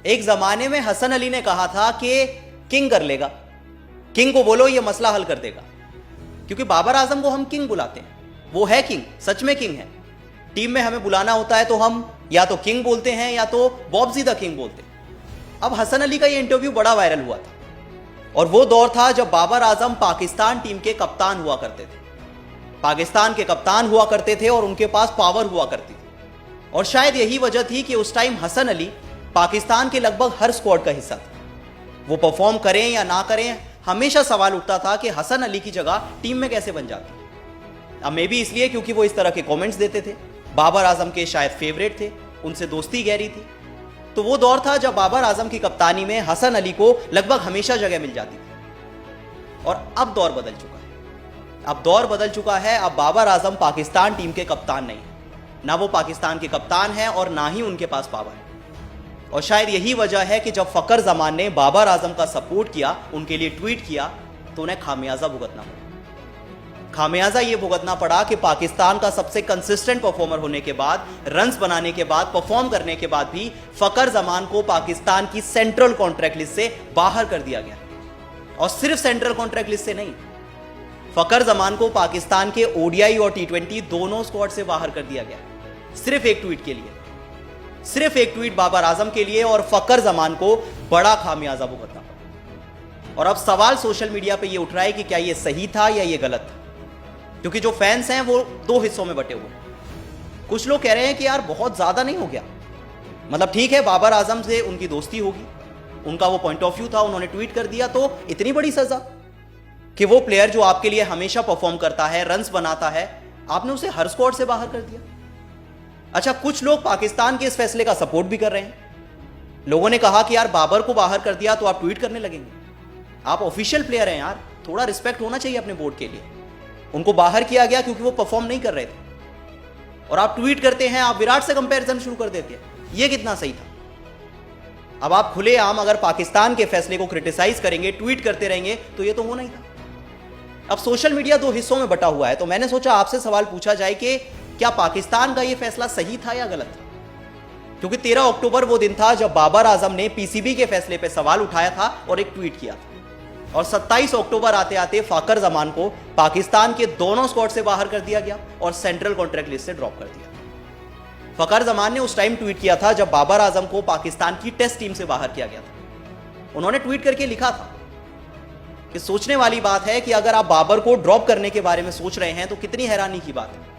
एक जमाने में हसन अली ने कहा था कि किंग कर लेगा, किंग को बोलो ये मसला हल कर देगा, क्योंकि बाबर आजम को हम किंग बुलाते हैं, वो है किंग, सच में किंग है। टीम में हमें बुलाना होता है तो हम या तो किंग बोलते हैं या तो बॉब्जी द किंग बोलते हैं। अब हसन अली का ये इंटरव्यू बड़ा वायरल हुआ था और वो दौर था जब बाबर आजम पाकिस्तान टीम के कप्तान हुआ करते थे, पाकिस्तान के कप्तान हुआ करते थे और उनके पास पावर हुआ करती थी। और शायद यही वजह थी कि उस टाइम हसन अली पाकिस्तान के लगभग हर स्क्वाड का हिस्सा था। वो परफॉर्म करें या ना करें, हमेशा सवाल उठता था कि हसन अली की जगह टीम में कैसे बन जाती। अब मे भी इसलिए क्योंकि वो इस तरह के कमेंट्स देते थे, बाबर आजम के शायद फेवरेट थे, उनसे दोस्ती गहरी थी। तो वो दौर था जब बाबर आजम की कप्तानी में हसन अली को लगभग हमेशा जगह मिल जाती थी। और अब दौर बदल चुका है, अब दौर बदल चुका है। अब बाबर आजम पाकिस्तान टीम के कप्तान नहीं है, ना वो पाकिस्तान के कप्तान हैं और ना ही उनके पास पावर है। और शायद यही वजह है कि जब फकर जमान ने बाबर आजम का सपोर्ट किया, उनके लिए ट्वीट किया, तो उन्हें खामियाजा भुगतना पड़ा। खामियाजा ये भुगतना पड़ा कि पाकिस्तान का सबसे कंसिस्टेंट परफॉर्मर होने के बाद, रन्स बनाने के बाद, परफॉर्म करने के बाद भी फकर जमान को पाकिस्तान की सेंट्रल कॉन्ट्रैक्ट लिस्ट से बाहर कर दिया गया। और सिर्फ सेंट्रल कॉन्ट्रैक्ट लिस्ट से नहीं, फकर जमान को पाकिस्तान के ओडीआई और टी20 दोनों स्क्वाड से बाहर कर दिया गया, सिर्फ एक ट्वीट के लिए, सिर्फ एक ट्वीट बाबर आजम के लिए। और फकर जमान को बड़ा खामियाजा भुगतना पड़ा। और अब सवाल सोशल मीडिया पे ये उठ रहा है कि क्या ये सही था या ये गलत था, क्योंकि जो फैंस हैं वो दो हिस्सों में बटे हुए हैं। कुछ लोग कह रहे हैं कि यार बहुत ज्यादा नहीं हो गया, मतलब ठीक है बाबर आजम से उनकी दोस्ती होगी, उनका वो पॉइंट ऑफ व्यू था, उन्होंने ट्वीट कर दिया, तो इतनी बड़ी सजा कि वो प्लेयर जो आपके लिए हमेशा परफॉर्म करता है, रन्स बनाता है, आपने उसे हर स्क्वाड से बाहर कर दिया। अच्छा, कुछ लोग पाकिस्तान के इस फैसले का सपोर्ट भी कर रहे हैं। लोगों ने कहा कि यार बाबर को बाहर कर दिया तो आप ट्वीट करने लगेंगे, आप ऑफिशियल प्लेयर हैं यार, थोड़ा रिस्पेक्ट होना चाहिए अपने बोर्ड के लिए। उनको बाहर किया गया क्योंकि वो परफॉर्म नहीं कर रहे थे और आप ट्वीट करते हैं, आप विराट से कंपैरिजन शुरू कर देते हैं, ये कितना सही था। अब आप खुलेआम अगर पाकिस्तान के फैसले को क्रिटिसाइज करेंगे, ट्वीट करते रहेंगे, तो ये तो होना ही था। अब सोशल मीडिया दो हिस्सों में बटा हुआ है, तो मैंने सोचा आपसे सवाल पूछा जाए कि क्या पाकिस्तान का यह फैसला सही था या गलत था, क्योंकि 13 अक्टूबर वो दिन था जब बाबर आजम ने पीसीबी के फैसले पर सवाल उठाया था और एक ट्वीट किया था। और 27 अक्टूबर आते आते फकर जमान को पाकिस्तान के दोनों स्क्वाड से बाहर कर दिया गया और सेंट्रल कॉन्ट्रैक्ट लिस्ट से ड्रॉप कर दिया। फकर जमान ने उस टाइम ट्वीट किया था जब बाबर आजम को पाकिस्तान की टेस्ट टीम से बाहर किया गया था। उन्होंने ट्वीट करके लिखा था कि सोचने वाली बात है कि अगर आप बाबर को ड्रॉप करने के बारे में सोच रहे हैं तो कितनी हैरानी की बात है।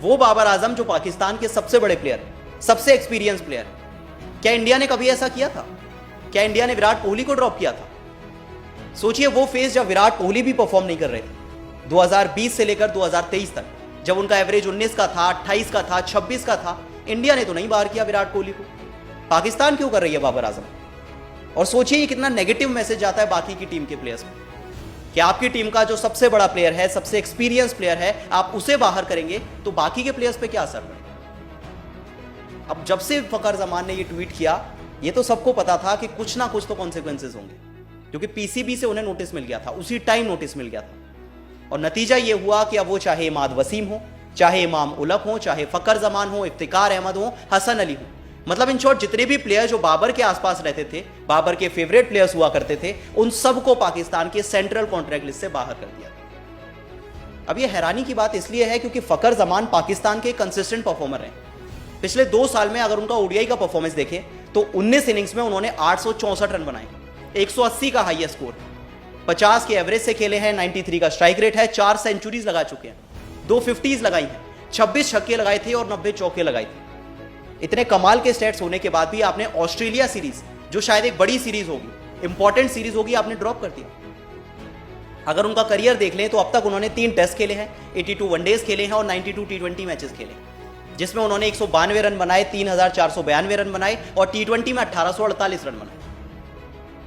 वो बाबर आजम जो पाकिस्तान के सबसे बड़े प्लेयर, सबसे एक्सपीरियंस प्लेयर, क्या इंडिया ने कभी ऐसा किया था? क्या इंडिया ने विराट कोहली को ड्रॉप किया था? सोचिए वो फेज जब विराट कोहली भी परफॉर्म नहीं कर रहे थे, 2020 से लेकर 2023 तक, जब उनका एवरेज 19 का था, 28 का था, 26 का था, इंडिया ने तो नहीं बाहर किया विराट कोहली को। पाकिस्तान क्यों कर रही है बाबर आजम? और सोचिए ये कितना नेगेटिव मैसेज जाता है बाकी की टीम के प्लेयर्स में कि आपकी टीम का जो सबसे बड़ा प्लेयर है, सबसे एक्सपीरियंस प्लेयर है, आप उसे बाहर करेंगे तो बाकी के प्लेयर्स पे क्या असर पड़ेगा। अब जब से फकर जमान ने ये ट्वीट किया, ये तो सबको पता था कि कुछ ना कुछ तो कॉन्सिक्वेंसेज होंगे, क्योंकि पीसीबी से उन्हें नोटिस मिल गया था, उसी टाइम नोटिस मिल गया था। और नतीजा ये हुआ कि अब वो चाहे इमाद वसीम हो, चाहे इमाम उलक हो, चाहे फकर जमान हो, इफ्तिकार अहमद हो, हसन अली हो, मतलब इन शॉर्ट जितने भी प्लेयर जो बाबर के आसपास रहते थे, बाबर के फेवरेट प्लेयर्स हुआ करते थे, उन सबको पाकिस्तान के सेंट्रल कॉन्ट्रैक्ट लिस्ट से बाहर कर दिया। अब ये हैरानी की बात इसलिए है क्योंकि फकर जमान पाकिस्तान के कंसिस्टेंट परफॉर्मर हैं। पिछले 2 साल में अगर उनका ओडीआई का परफॉर्मेंस देखें तो 19 इनिंग्स में उन्होंने 864 रन बनाए, 180 का हाईएस्ट स्कोर, 50 के एवरेज से खेले हैं, 93 का स्ट्राइक रेट है, 4 सेंचुरीज लगा चुके हैं, 2 50s लगाई हैं, 26 छक्के लगाए थे और 90 चौके लगाए थे। इतने कमाल के स्टैट्स होने के बाद भी आपने ऑस्ट्रेलिया सीरीज, जो शायद एक बड़ी सीरीज होगी, इंपॉर्टेंट सीरीज होगी, आपने ड्रॉप कर दिया। अगर उनका करियर देख लें तो अब तक उन्होंने 3 टेस्ट खेले हैं, 82 वनडेज खेले हैं और 92 टी20 मैचेस खेले, जिसमें उन्होंने 192 रन बनाए, 3492 रन बनाए और टी20 में 1848 रन बनाए।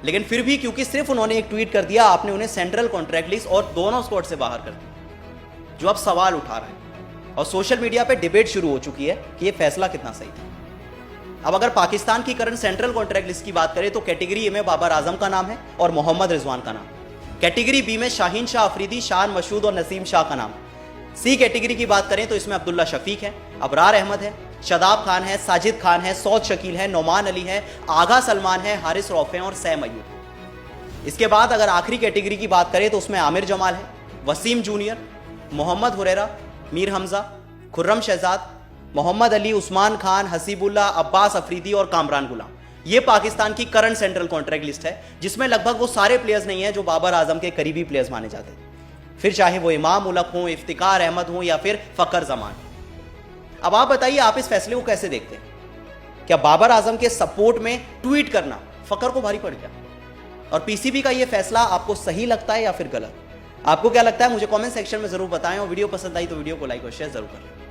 लेकिन फिर भी क्योंकि सिर्फ उन्होंने एक ट्वीट कर दिया, आपने उन्हें सेंट्रल कॉन्ट्रैक्ट लिस्ट और दोनों स्क्वाड से बाहर कर दिया, जो अब सवाल उठा रहा है और सोशल मीडिया पे डिबेट शुरू हो चुकी है कि यह फैसला कितना सही था। अब अगर पाकिस्तान की करंट सेंट्रल कॉन्ट्रैक्ट लिस्ट की बात करें तो कैटेगरी ए में बाबर आजम का नाम है और मोहम्मद रिजवान का नाम, कैटेगरी बी में शाहीन शाह अफरीदी, शान मशहूद और नसीम शाह का नाम, सी कैटेगरी की बात करें तो इसमें अब्दुल्ला शफीक है, अबरार अहमद है, शादाब खान है, साजिद खान है, सौद शकील है, नौमान अली है, आगा सलमान है, हारिस रौफ है और सैम अयूब। इसके बाद अगर आखिरी कैटेगरी की बात करें तो उसमें आमिर जमाल है, वसीम जूनियर, मोहम्मद हुरैरा, मीर हमजा, खुर्रम शहजाद, मोहम्मद अली, उस्मान खान, हसीबुल्ला, अब्बास अफरीदी और कामरान गुलाम। ये पाकिस्तान की करंट सेंट्रल कॉन्ट्रैक्ट लिस्ट है, जिसमें लगभग वो सारे प्लेयर्स नहीं है जो बाबर आजम के करीबी प्लेयर्स माने जाते हैं, फिर चाहे वो इमाम उलक हो, इफ्तिकार अहमद हो या फिर फकर जमान। अब आप बताइए, आप इस फैसले को कैसे देखते हैं? क्या बाबर आजम के सपोर्ट में ट्वीट करना फकर को भारी पड़ गया? और पीसीबी का ये फैसला आपको सही लगता है या फिर गलत? आपको क्या लगता है मुझे कमेंट सेक्शन में जरूर बताएं, और वीडियो पसंद आई तो वीडियो को लाइक और शेयर जरूर करें।